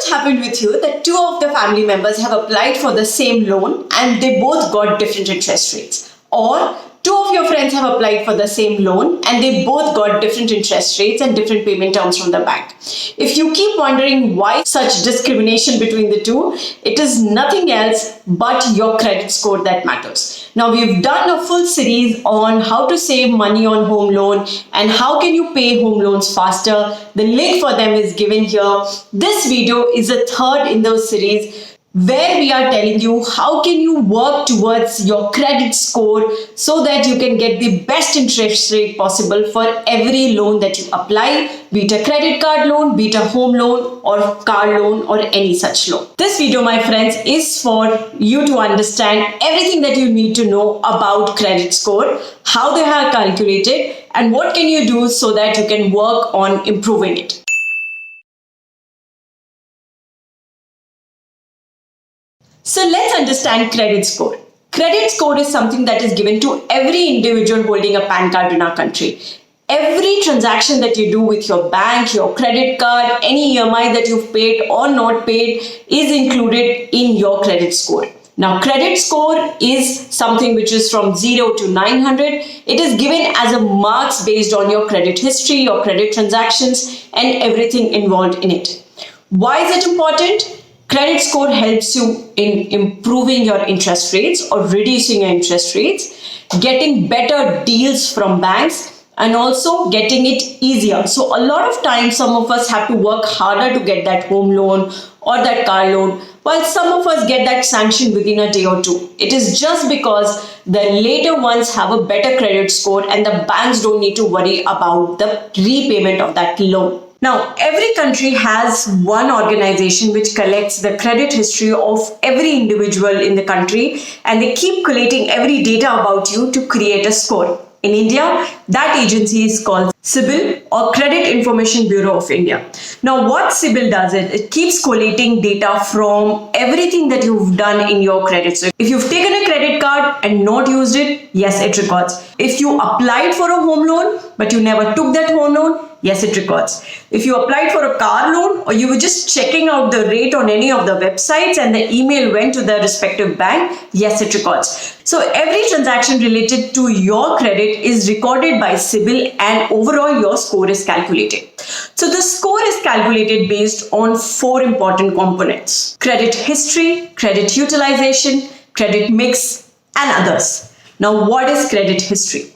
it happened with you that two of the family members have applied for the same loan and they both got different interest rates? Or two of your friends have applied for the same loan and they both got different interest rates and different payment terms from the bank. If you keep wondering why such discrimination between the two, it is nothing else but your credit score that matters. Now, we've done a full series on how to save money on home loan and how can you pay home loans faster. The link for them is given here. This video is a third in the series where we are telling you how can you work towards your credit score so that you can get the best interest rate possible for every loan that you apply, be it a credit card loan, be it a home loan or car loan or any such loan. This video, my friends, is for you to understand everything that you need to know about credit score, how they are calculated, and what can you do so that you can work on improving it. So let's understand credit score. Credit score is something that is given to every individual holding a PAN card in our country. Every transaction that you do with your bank, your credit card, any EMI that you've paid or not paid is included in your credit score. Now, credit score is something which is from 0 to 900. It is given as a marks based on your credit history, your credit transactions, and everything involved in it. Why is it important? Credit score helps you in improving your interest rates or reducing your interest rates, getting better deals from banks, and also getting it easier. So a lot of times some of us have to work harder to get that home loan or that car loan, while some of us get that sanctioned within a day or two. It is just because the later ones have a better credit score and the banks don't need to worry about the repayment of that loan. Now, every country has one organization which collects the credit history of every individual in the country, and they keep collating every data about you to create a score. In India, that agency is called CIBIL, or Credit Information Bureau of India. Now, what CIBIL does is it keeps collating data from everything that you've done in your credit. So if you've taken a credit card and not used it, yes, it records. If you applied for a home loan, but you never took that home loan, yes, it records. If you applied for a car loan or you were just checking out the rate on any of the websites and the email went to the respective bank, yes, it records. So every transaction related to your credit is recorded by CIBIL and overall your score is calculated. So the score is calculated based on four important components: credit history, credit utilization, credit mix, and others. Now, what is credit history?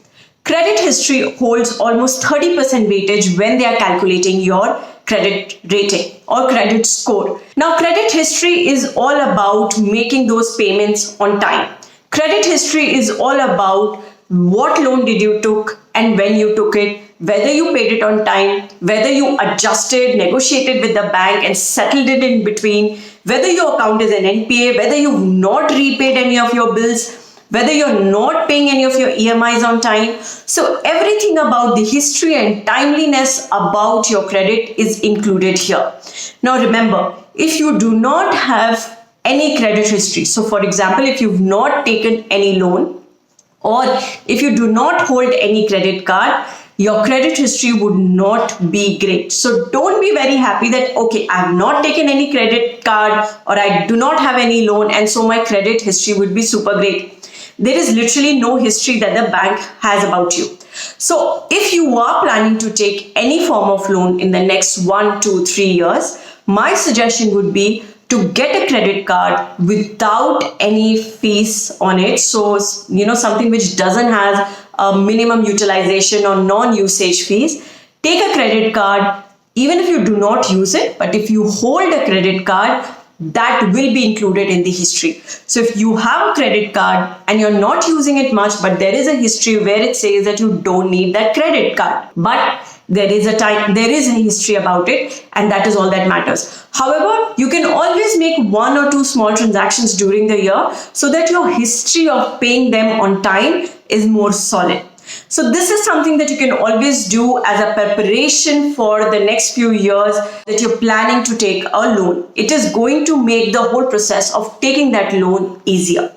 Credit history holds almost 30% weightage when they are calculating your credit rating or credit score. Now, credit history is all about making those payments on time. Credit history is all about what loan did you took and when you took it, whether you paid it on time, whether you adjusted, negotiated with the bank and settled it in between, whether your account is an NPA, whether you've not repaid any of your bills, whether you're not paying any of your EMIs on time. So everything about the history and timeliness about your credit is included here. Now remember, if you do not have any credit history, so for example, if you've not taken any loan or if you do not hold any credit card, your credit history would not be great. So don't be very happy that, okay, I have not taken any credit card or I do not have any loan and so my credit history would be super great. There is literally no history that the bank has about you. So if you are planning to take any form of loan in the next 1, 2, 3 years, my suggestion would be to get a credit card without any fees on it. So, something which doesn't have a minimum utilization or non-usage fees. Take a credit card, even if you do not use it, but if you hold a credit card, that will be included in the history. So if you have a credit card and you're not using it much, but there is a history where it says that you don't need that credit card, but there is a history about it, and that is all that matters. However, you can always make 1 or 2 small transactions during the year so that your history of paying them on time is more solid. So this is something that you can always do as a preparation for the next few years that you're planning to take a loan. It is going to make the whole process of taking that loan easier.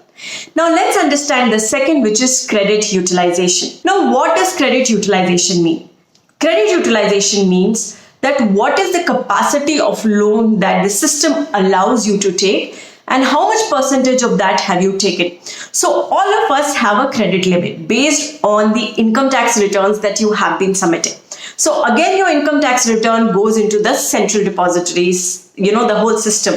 Now let's understand the second, which is credit utilization. Now what does credit utilization mean? Credit utilization means that what is the capacity of loan that the system allows you to take and how much percentage of that have you taken. So all of us have a credit limit based on the income tax returns that you have been submitting. So again, your income tax return goes into the central depositories, the whole system.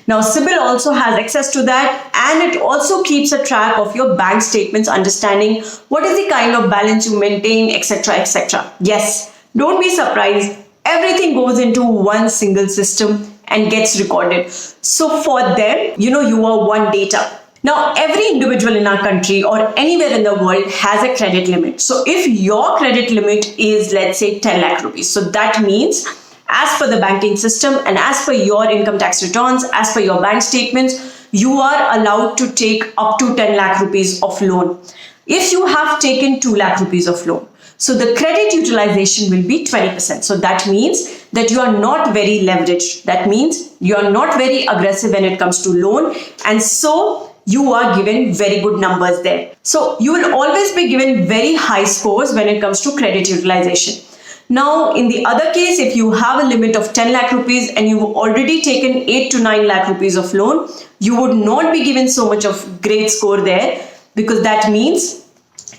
Now, CIBIL also has access to that, and it also keeps a track of your bank statements, understanding what is the kind of balance you maintain, etc., etc. Yes, don't be surprised. Everything goes into one single system and gets recorded. So for them, you are one data. Now, every individual in our country or anywhere in the world has a credit limit. So if your credit limit is, let's say, 10 lakh rupees, so that means as per the banking system and as per your income tax returns, as per your bank statements, you are allowed to take up to 10 lakh rupees of loan. If you have taken 2 lakh rupees of loan, so the credit utilization will be 20%. So that means that you are not very leveraged. That means you are not very aggressive when it comes to loan. And so you are given very good numbers there. So you will always be given very high scores when it comes to credit utilization. Now, in the other case, if you have a limit of 10 lakh rupees and you've already taken 8 to 9 lakh rupees of loan, you would not be given so much of great score there, because that means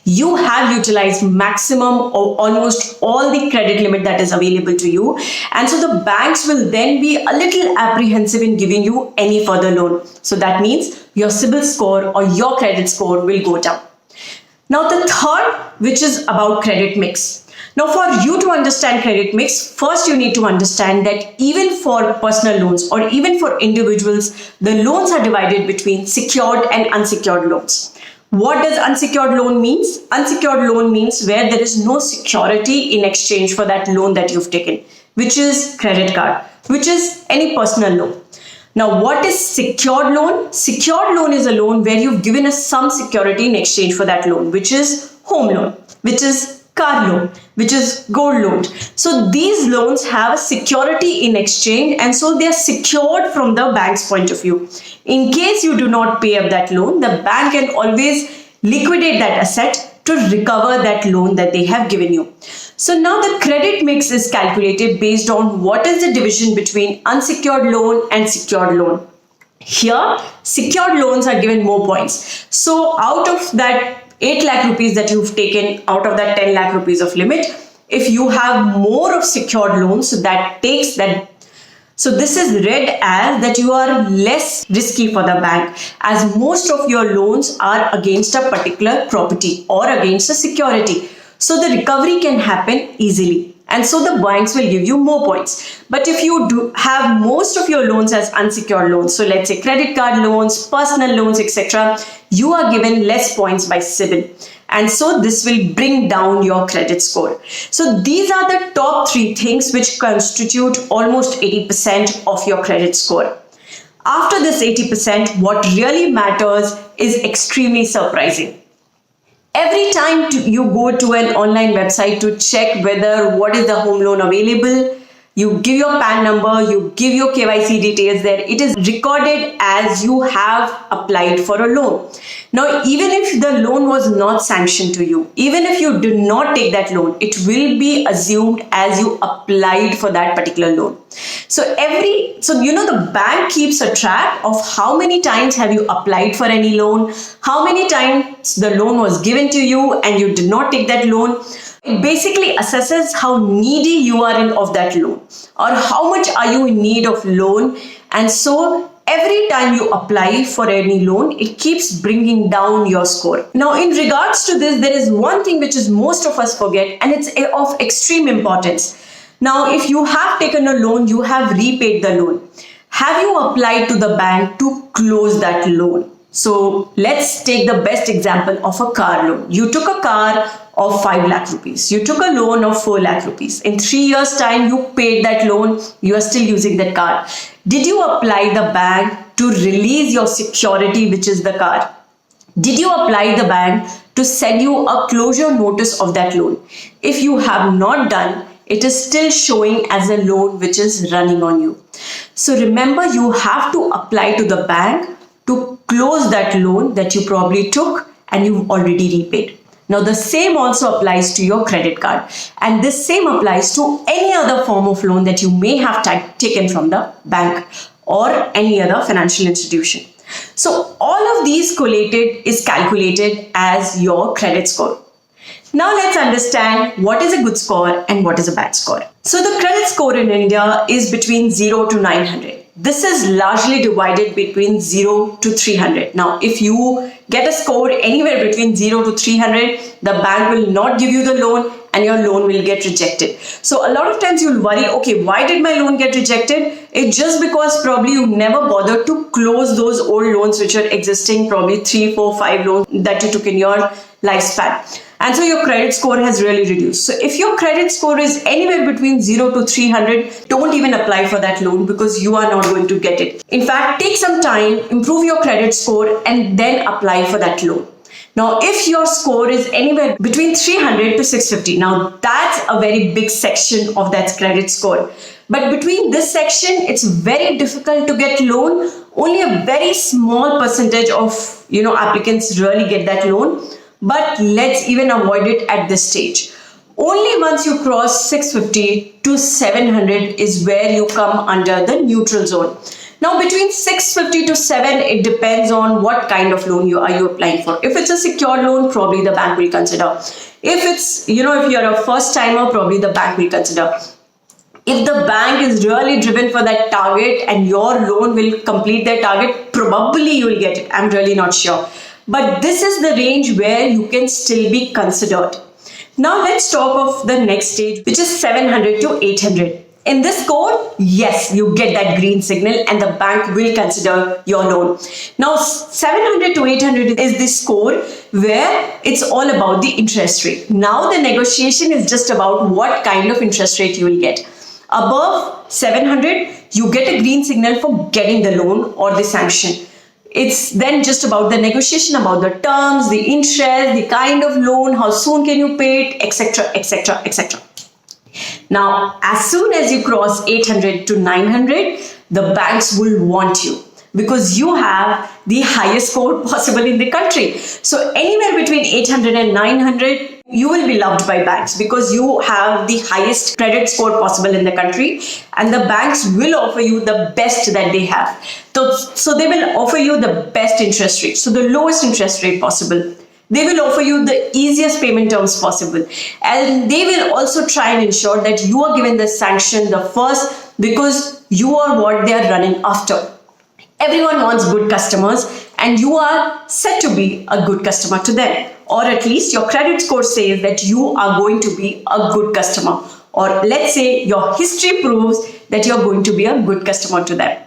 you have utilized maximum or almost all the credit limit that is available to you. And so the banks will then be a little apprehensive in giving you any further loan. So that means your CIBIL score or your credit score will go down. Now the third, which is about credit mix. Now for you to understand credit mix, first you need to understand that even for personal loans or even for individuals, the loans are divided between secured and unsecured loans. What does unsecured loan means? Unsecured loan means where there is no security in exchange for that loan that you've taken, which is credit card, which is any personal loan. Now, what is secured loan? Secured loan is a loan where you've given us some security in exchange for that loan, which is home loan, which is car loan, which is gold loan. So these loans have a security in exchange, and so they are secured from the bank's point of view. In case you do not pay up that loan, the bank can always liquidate that asset to recover that loan that they have given you. So now the credit mix is calculated based on what is the division between unsecured loan and secured loan. Here, secured loans are given more points. So out of that 8 lakh rupees that you've taken, out of that 10 lakh rupees of limit, if you have more of secured loans, so that takes that. So this is read as that you are less risky for the bank, as most of your loans are against a particular property or against a security. So the recovery can happen easily. And so the banks will give you more points. But if you do have most of your loans as unsecured loans, so let's say credit card loans, personal loans, etc., you are given less points by CIBIL. And so this will bring down your credit score. So these are the top 3 things which constitute almost 80% of your credit score. After this 80%, what really matters is extremely surprising. Every time you go to an online website to check whether what is the home loan available, you give your PAN number, you give your KYC details there, it is recorded as you have applied for a loan. Now, even if the loan was not sanctioned to you, even if you did not take that loan, it will be assumed as you applied for that particular loan. So the bank keeps a track of how many times have you applied for any loan, how many times the loan was given to you and you did not take that loan. It basically assesses how needy you are of that loan, or how much are you in need of loan. And so every time you apply for any loan, it keeps bringing down your score. Now, in regards to this, there is one thing which is most of us forget, and it's of extreme importance. Now, if you have taken a loan, you have repaid the loan. Have you applied to the bank to close that loan? So let's take the best example of a car loan. You took a car of 5 lakh rupees. You took a loan of 4 lakh rupees. In 3 years' time, you paid that loan. You are still using that car. Did you apply the bank to release your security, which is the car? Did you apply the bank to send you a closure notice of that loan? If you have not done, it is still showing as a loan which is running on you. So remember, you have to apply to the bank to close that loan that you probably took and you've already repaid. Now, the same also applies to your credit card, and this same applies to any other form of loan that you may have taken from the bank or any other financial institution. So, all of these collated is calculated as your credit score. Now let's understand what is a good score and what is a bad score. So the credit score in India is between 0 to 900. This is largely divided between 0 to 300. Now if you get a score anywhere between 0 to 300, the bank will not give you the loan and your loan will get rejected. So a lot of times you'll worry, okay, why did my loan get rejected? It's just because probably you never bothered to close those old loans which are existing, probably 3, 4, 5 loans that you took in your lifespan. And so your credit score has really reduced. So if your credit score is anywhere between 0 to 300, don't even apply for that loan because you are not going to get it. In fact, take some time, improve your credit score and then apply for that loan. Now, if your score is anywhere between 300 to 650, now that's a very big section of that credit score. But between this section, it's very difficult to get loan. Only a very small percentage of applicants really get that loan. But let's even avoid it at this stage. Only once you cross 650 to 700 is where you come under the neutral zone. Now between 650 to 7, it depends on what kind of loan you applying for. If it's a secured loan, probably the bank will consider. If it's, if you're a first timer, probably the bank will consider. If the bank is really driven for that target and your loan will complete their target, probably you will get it. I'm really not sure. But this is the range where you can still be considered. Now let's talk of the next stage, which is 700 to 800. In this score, yes, you get that green signal and the bank will consider your loan. Now 700 to 800 is the score where it's all about the interest rate. Now the negotiation is just about what kind of interest rate you will get. Above 700, you get a green signal for getting the loan or the sanction. It's then just about the negotiation, about the terms, the interest, the kind of loan, how soon can you pay it, etc., etc., etc. Now, as soon as you cross 800 to 900, the banks will want you because you have the highest score possible in the country. So anywhere between 800 and 900, you will be loved by banks because you have the highest credit score possible in the country and the banks will offer you the best that they have. So they will offer you the best interest rate, so the lowest interest rate possible. They will offer you the easiest payment terms possible. And they will also try and ensure that you are given the sanction the first because you are what they are running after. Everyone wants good customers and you are set to be a good customer to them. Or at least your credit score says that you are going to be a good customer. Or let's say your history proves that you're going to be a good customer to them.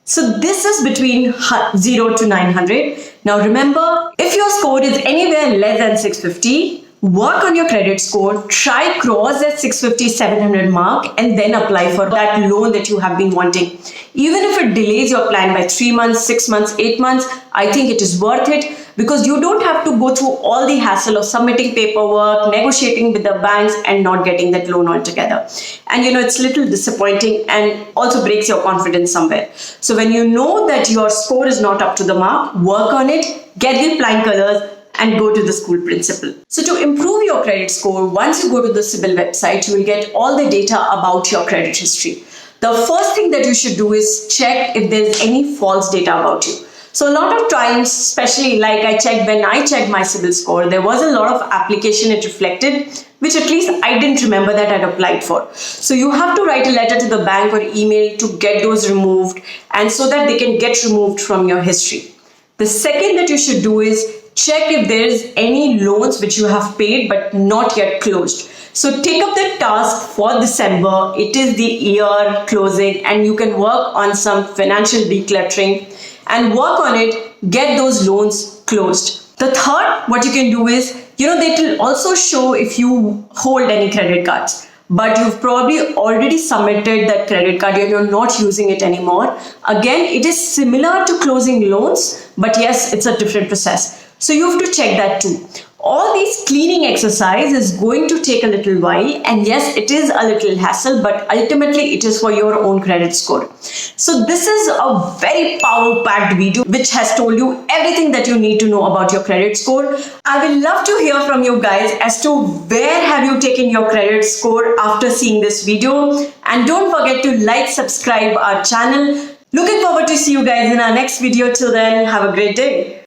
So this is between 0 to 900. Now remember, if your score is anywhere less than 650, work on your credit score, try cross that 650-700 mark and then apply for that loan that you have been wanting. Even if it delays your plan by 3 months, 6 months, 8 months, I think it is worth it because you don't have to go through all the hassle of submitting paperwork, negotiating with the banks and not getting that loan altogether. And it's a little disappointing and also breaks your confidence somewhere. So when you know that your score is not up to the mark, work on it, get the flying colors and go to the school principal. So to improve your credit score, once you go to the CIBIL website, you will get all the data about your credit history. The first thing that you should do is check if there is any false data about you. So a lot of times, especially like when I checked my CIBIL score, there was a lot of application it reflected, which at least I didn't remember that I'd applied for. So you have to write a letter to the bank or email to get those removed and so that they can get removed from your history. The second that you should do is check if there is any loans which you have paid but not yet closed. So take up the task for December. It is the year closing and you can work on some financial decluttering and work on it, get those loans closed. The third, what you can do is, they will also show if you hold any credit cards, but you've probably already submitted that credit card and you're not using it anymore. Again, it is similar to closing loans, but yes, it's a different process. So you have to check that too. All these cleaning exercise is going to take a little while, and yes, it is a little hassle, but ultimately it is for your own credit score. So this is a very power packed video which has told you everything that you need to know about your credit score. I will love to hear from you guys as to where have you taken your credit score after seeing this video, and don't forget to like, subscribe our channel. Looking forward to see you guys in our next video. Till then, have a great day.